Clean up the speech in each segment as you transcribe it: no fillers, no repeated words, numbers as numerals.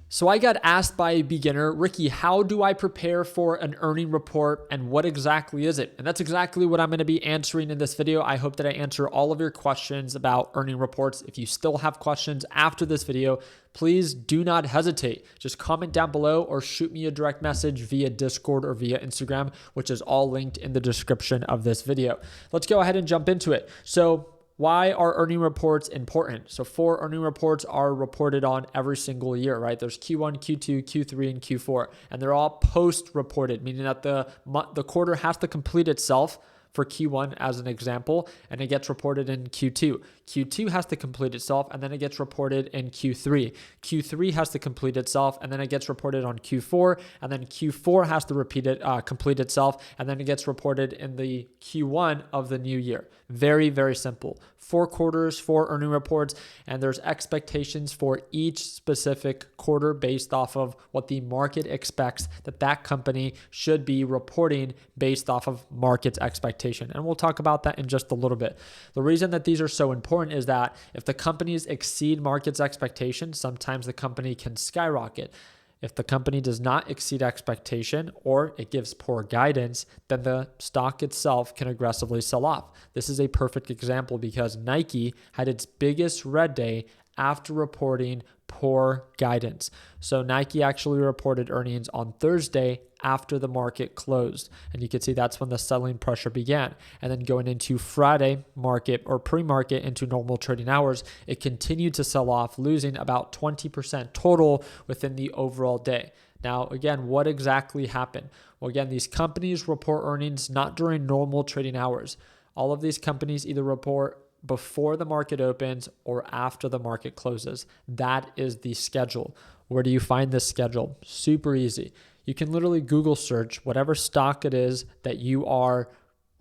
So I got asked by a beginner, Ricky, how do I prepare for an earning report and what exactly is it? And that's exactly what I'm going to be answering in this video. I hope that I answer all of your questions about earning reports. If you still have questions after this video, please do not hesitate. Just comment down below or shoot me a direct message via Discord or via Instagram, which is all linked in the description of this video. Let's go ahead and jump into it. So why are earning reports important? So 4 earning reports are reported on every single year, right? There's Q1, Q2, Q3, and Q4, and they're all post-reported, meaning that the quarter has to complete itself for Q1 as an example, and it gets reported in Q2. Q2 has to complete itself, and then it gets reported in Q3. Q3 has to complete itself, and then it gets reported on Q4, and then Q4 has to complete itself, and then it gets reported in the Q1 of the new year. Very, very simple. 4 quarters, 4 earning reports, and there's expectations for each specific quarter based off of what the market expects that company should be reporting based off of market's expectation. And we'll talk about that in just a little bit. The reason that these are so important is that if the companies exceed market's expectations, sometimes the company can skyrocket. If the company does not exceed expectation or it gives poor guidance, then the stock itself can aggressively sell off. This is a perfect example because Nike had its biggest red day after reporting poor guidance. So Nike actually reported earnings on Thursday after the market closed. And you can see that's when the selling pressure began. And then going into Friday market or pre-market into normal trading hours, it continued to sell off, losing about 20% total within the overall day. Now, again, what exactly happened? Well, again, these companies report earnings not during normal trading hours. All of these companies either report before the market opens or after the market closes. That is the schedule. Where do you find this schedule? Super easy. You can literally Google search whatever stock it is that you are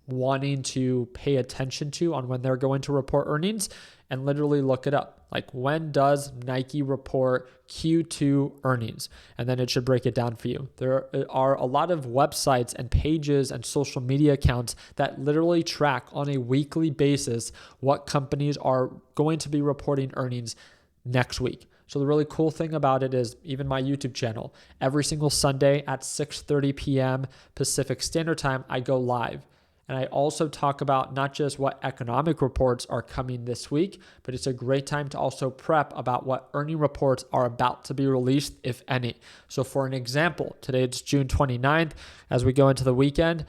wanting to pay attention to on when they're going to report earnings and literally look it up. Like, when does Nike report Q2 earnings? And then it should break it down for you. There are a lot of websites and pages and social media accounts that literally track on a weekly basis what companies are going to be reporting earnings next week. So the really cool thing about it is even my YouTube channel, every single Sunday at 6:30 p.m. Pacific Standard Time, I go live. And I also talk about not just what economic reports are coming this week, but it's a great time to also prep about what earning reports are about to be released, if any. So for an example, today it's June 29th. As we go into the weekend,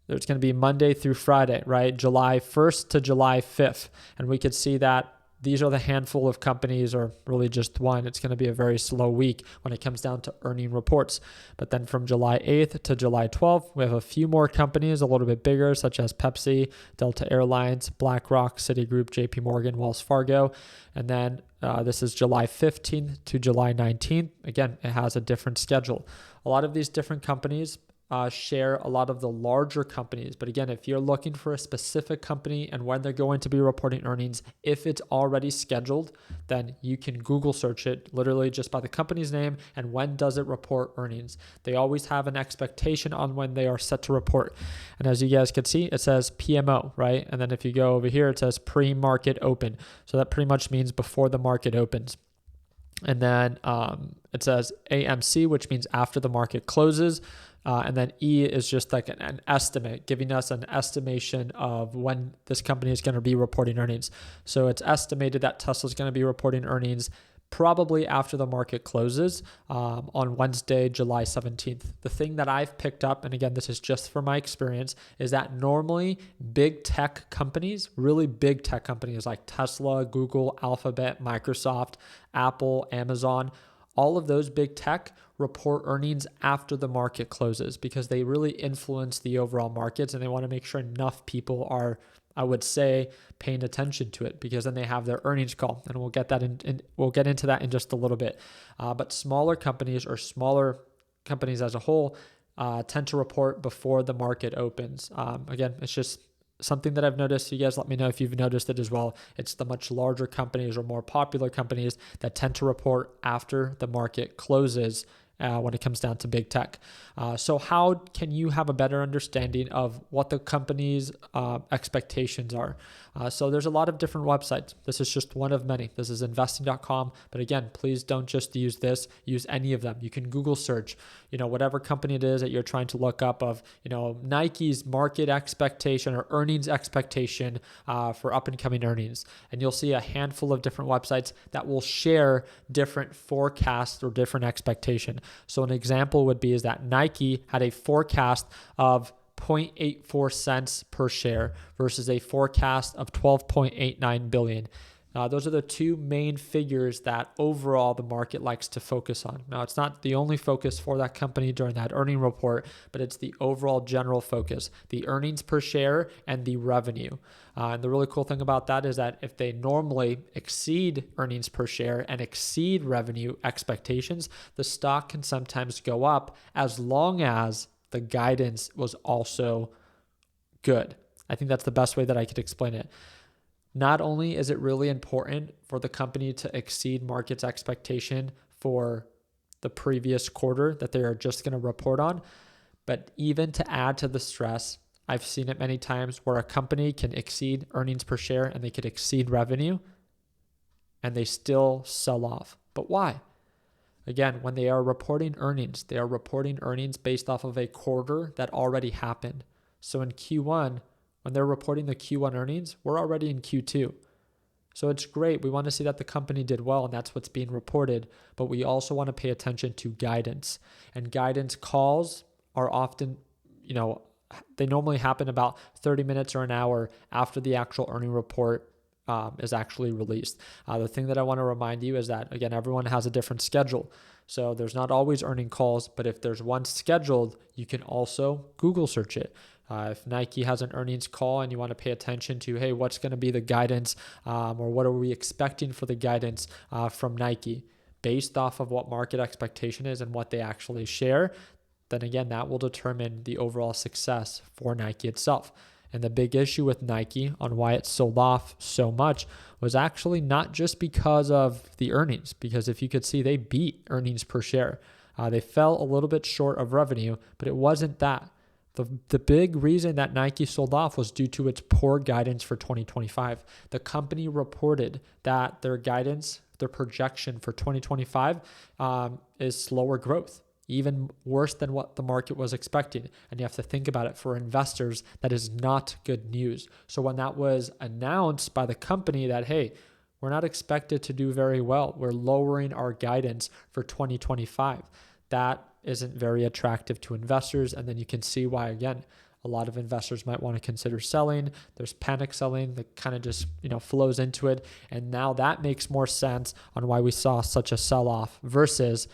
there's going to be Monday through Friday, right? July 1st to July 5th. And we could see that these are the handful of companies, or really just one. It's going to be a very slow week when it comes down to earning reports. But then from July 8th to July 12th, we have a few more companies a little bit bigger, such as Pepsi, Delta Airlines, BlackRock, Citigroup, JP Morgan, Wells Fargo. And then this is July 15th to July 19th. Again, it has a different schedule. A lot of these different companies share a lot of the larger companies. But again, if you're looking for a specific company and when they're going to be reporting earnings, if it's already scheduled, then you can Google search it literally just by the company's name and when does it report earnings. They always have an expectation on when they are set to report. And as you guys can see, it says PMO, right? And then if you go over here, it says pre-market open. So that pretty much means before the market opens. And then it says AMC, which means after the market closes. And then E is just like an estimate, giving us an estimation of when this company is going to be reporting earnings. So it's estimated that Tesla is going to be reporting earnings probably after the market closes on Wednesday, July 17th. The thing that I've picked up, and again, this is just from my experience, is that normally big tech companies, really big tech companies like Tesla, Google, Alphabet, Microsoft, Apple, Amazon, all of those big tech report earnings after the market closes because they really influence the overall markets and they want to make sure enough people are, I would say, paying attention to it because then they have their earnings call, and we'll get into that in just a little bit. But smaller companies or smaller companies as a whole tend to report before the market opens. Again, it's just something that I've noticed. You guys let me know if you've noticed it as well. It's the much larger companies or more popular companies that tend to report after the market closes when it comes down to big tech. So how can you have a better understanding of what the company's expectations are? So there's a lot of different websites. This is just one of many. This is investing.com. But again, please don't just use this. Use any of them. You can Google search, whatever company it is that you're trying to look up of, Nike's market expectation or earnings expectation for up and coming earnings. And you'll see a handful of different websites that will share different forecasts or different expectation. So an example would be is that Nike had a forecast of 0.84 cents per share versus a forecast of 12.89 billion. Those are the two main figures that overall the market likes to focus on. Now, it's not the only focus for that company during that earning report, but it's the overall general focus, the earnings per share and the revenue. And the really cool thing about that is that if they normally exceed earnings per share and exceed revenue expectations, the stock can sometimes go up as long as the guidance was also good. I think that's the best way that I could explain it. Not only is it really important for the company to exceed market's expectation for the previous quarter that they are just going to report on, but even to add to the stress, I've seen it many times where a company can exceed earnings per share and they could exceed revenue and they still sell off. But why? Again, when they are reporting earnings, they are reporting earnings based off of a quarter that already happened. So in Q1, when they're reporting the Q1 earnings, we're already in Q2. So it's great. We want to see that the company did well and that's what's being reported, but we also want to pay attention to guidance. And guidance calls are often, they normally happen about 30 minutes or an hour after the actual earning report is actually released. The thing that I want to remind you is that, again, everyone has a different schedule. So there's not always earning calls, but if there's one scheduled, you can also Google search it. If Nike has an earnings call and you want to pay attention to, hey, what's going to be the guidance or what are we expecting for the guidance from Nike based off of what market expectation is and what they actually share, then again, that will determine the overall success for Nike itself. And the big issue with Nike on why it sold off so much was actually not just because of the earnings, because if you could see, they beat earnings per share. They fell a little bit short of revenue, but it wasn't that. The big reason that Nike sold off was due to its poor guidance for 2025. The company reported that their guidance, their projection for 2025 is slower growth, even worse than what the market was expecting. And you have to think about it, for investors, that is not good news. So when that was announced by the company that, hey, we're not expected to do very well, we're lowering our guidance for 2025, that isn't very attractive to investors. And then you can see why, again, a lot of investors might want to consider selling. There's panic selling that kind of just, flows into it. And now that makes more sense on why we saw such a sell-off versus,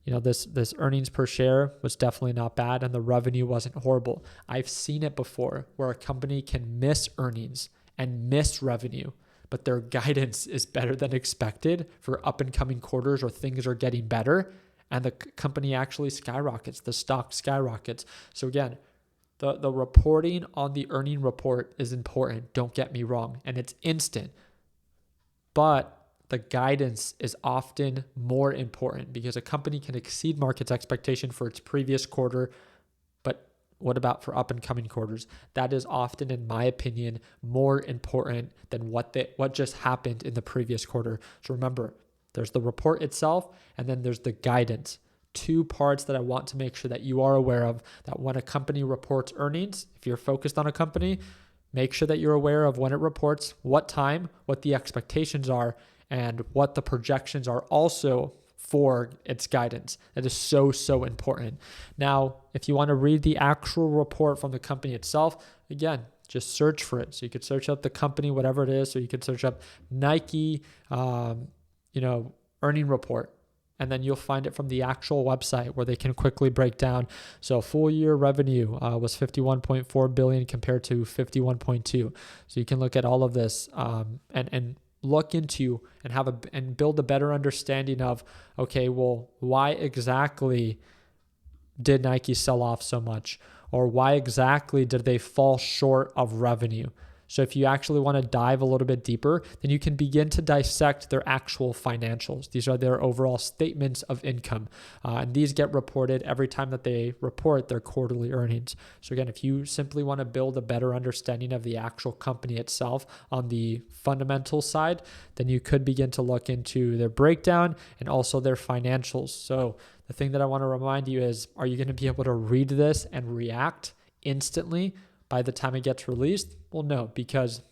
this earnings per share was definitely not bad and the revenue wasn't horrible. I've seen it before where a company can miss earnings and miss revenue, but their guidance is better than expected for up and coming quarters or things are getting better. And the company actually skyrockets, the stock skyrockets. So again, the reporting on the earning report is important, don't get me wrong, and it's instant. But the guidance is often more important because a company can exceed market's expectation for its previous quarter, but what about for up and coming quarters? That is often, in my opinion, more important than what just happened in the previous quarter. So remember, there's the report itself, and then there's the guidance. Two parts that I want to make sure that you are aware of, that when a company reports earnings, if you're focused on a company, make sure that you're aware of when it reports, what time, what the expectations are, and what the projections are also for its guidance. That is so, so important. Now, if you want to read the actual report from the company itself, again, just search for it. So you could search up the company, whatever it is. So you could search up Nike, earning report, and then you'll find it from the actual website where they can quickly break down. So full year revenue was 51.4 billion compared to 51.2. So you can look at all of this and look into and build a better understanding of, okay, well, why exactly did Nike sell off so much? Or why exactly did they fall short of revenue? So if you actually want to dive a little bit deeper, then you can begin to dissect their actual financials. These are their overall statements of income. And these get reported every time that they report their quarterly earnings. So again, if you simply want to build a better understanding of the actual company itself on the fundamental side, then you could begin to look into their breakdown and also their financials. So the thing that I want to remind you is, are you going to be able to read this and react instantly by the time it gets released? Well, no, because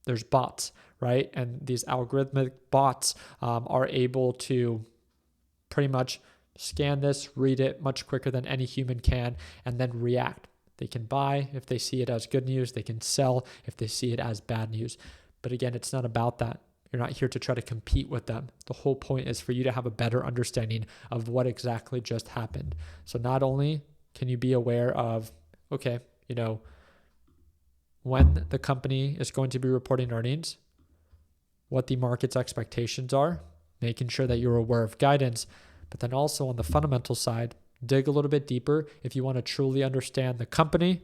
there's bots, right? And these algorithmic bots are able to pretty much scan this, read it much quicker than any human can, and then react. They can buy if they see it as good news. They can sell if they see it as bad news. But again, it's not about that. You're not here to try to compete with them. The whole point is for you to have a better understanding of what exactly just happened. So not only can you be aware of, okay, when the company is going to be reporting earnings, what the market's expectations are, making sure that you're aware of guidance, but then also on the fundamental side, dig a little bit deeper if you want to truly understand the company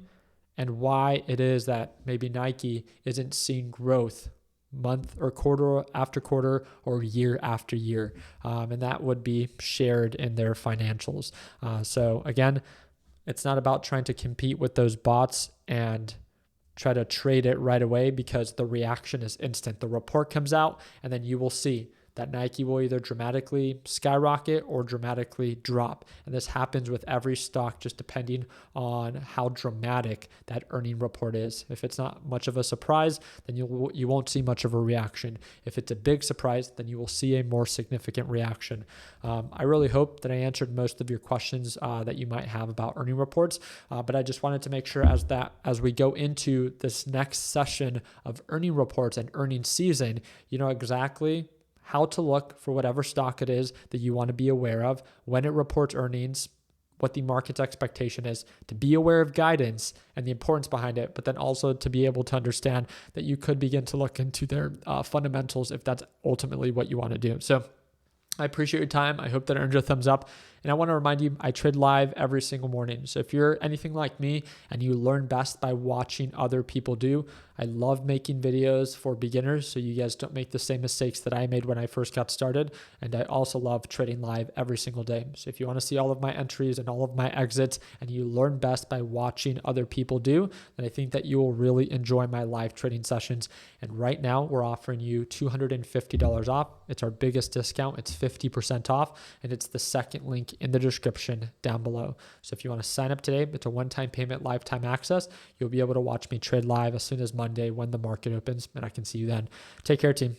and why it is that maybe Nike isn't seeing growth month or quarter after quarter or year after year. And that would be shared in their financials. So again, it's not about trying to compete with those bots and try to trade it right away, because the reaction is instant. The report comes out and then you will see that Nike will either dramatically skyrocket or dramatically drop. And this happens with every stock, just depending on how dramatic that earning report is. If it's not much of a surprise, then you won't see much of a reaction. If it's a big surprise, then you will see a more significant reaction. I really hope that I answered most of your questions that you might have about earning reports, but I just wanted to make sure as we go into this next session of earning reports and earning season, you know exactly how to look for whatever stock it is that you want to be aware of when it reports earnings, what the market's expectation is, to be aware of guidance and the importance behind it, but then also to be able to understand that you could begin to look into their fundamentals if that's ultimately what you want to do. So I appreciate your time. I hope that earned you a thumbs up. And I want to remind you, I trade live every single morning. So if you're anything like me and you learn best by watching other people do, I love making videos for beginners so you guys don't make the same mistakes that I made when I first got started. And I also love trading live every single day. So if you want to see all of my entries and all of my exits and you learn best by watching other people do, then I think that you will really enjoy my live trading sessions. And right now we're offering you $250 off. It's our biggest discount. It's 50% off, and it's the second link in the description down below. So if you want to sign up today, it's a one-time payment, lifetime access. You'll be able to watch me trade live as soon as Monday when the market opens, and I can see you then. Take care, team.